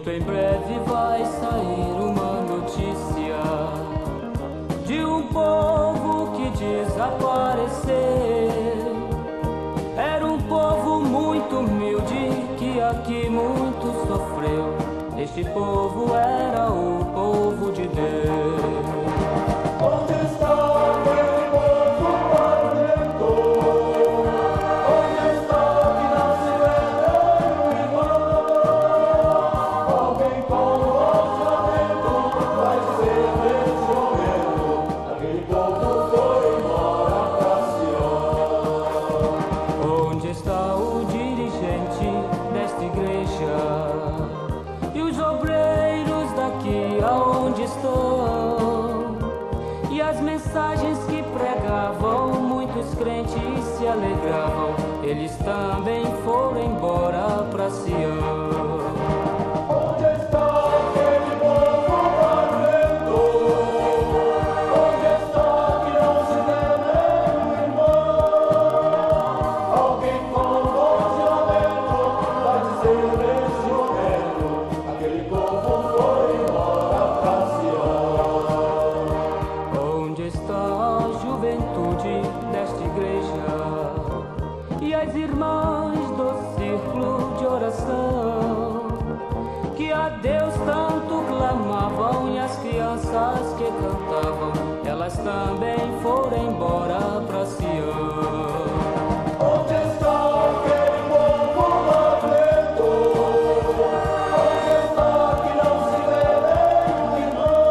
Muito em breve vai sair uma notícia de um povo que desapareceu. Era um povo muito humilde que aqui muito sofreu. Este povo era o povo de Deus. Onde está aquele povo barulhento? Onde está que não se vê nem um irmão? Alguém com voz de lamento vai dizer neste momento: aquele povo foi embora pra Sião. Onde está o dirigente desta igreja? E os obreiros daqui aonde estão? E as mensagens que pregavam, muitos crentes se alegravam. Eles também foram embora pra Sião. Onde está aquele povo barulhento? Onde está que não se vê nem um irmão? Alguém com voz de lamento vai dizer neste momento: aquele povo foi embora pra Sião. Onde está a juventude desta igreja? E as irmãs do círculo de oração, que a Deus tanto clamavam, e as crianças que cantavam, elas também foram embora pra Sião. Onde está aquele povo barulhento? Onde está que não se vê nem um irmão?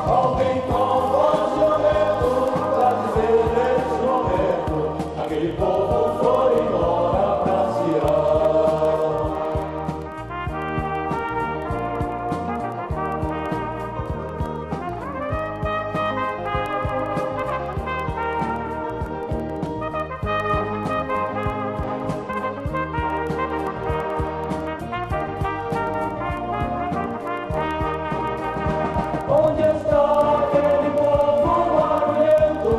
Alguém com voz de lamento vai dizer neste momento: aquele povo foi embora pra Sião. Onde está aquele povo barulhento?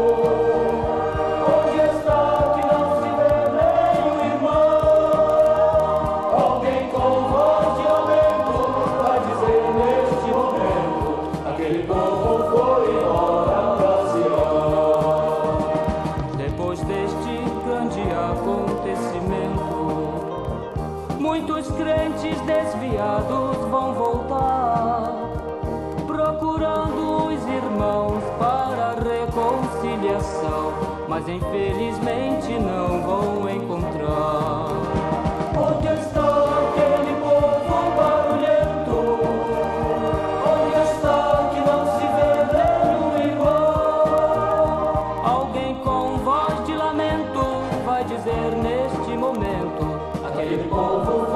Onde está que não se vê nem um irmão? Alguém com voz de lamento vai dizer neste momento: aquele povo foi embora pra Sião. Depois deste grande acontecimento, muitos crentes desviados vão voltar, procurando os irmãos para a reconciliação, mas infelizmente não vão encontrar. Onde está aquele povo barulhento? Onde está que não se vê nem um irmão? Alguém com voz de lamento vai dizer neste momento: Aquele povo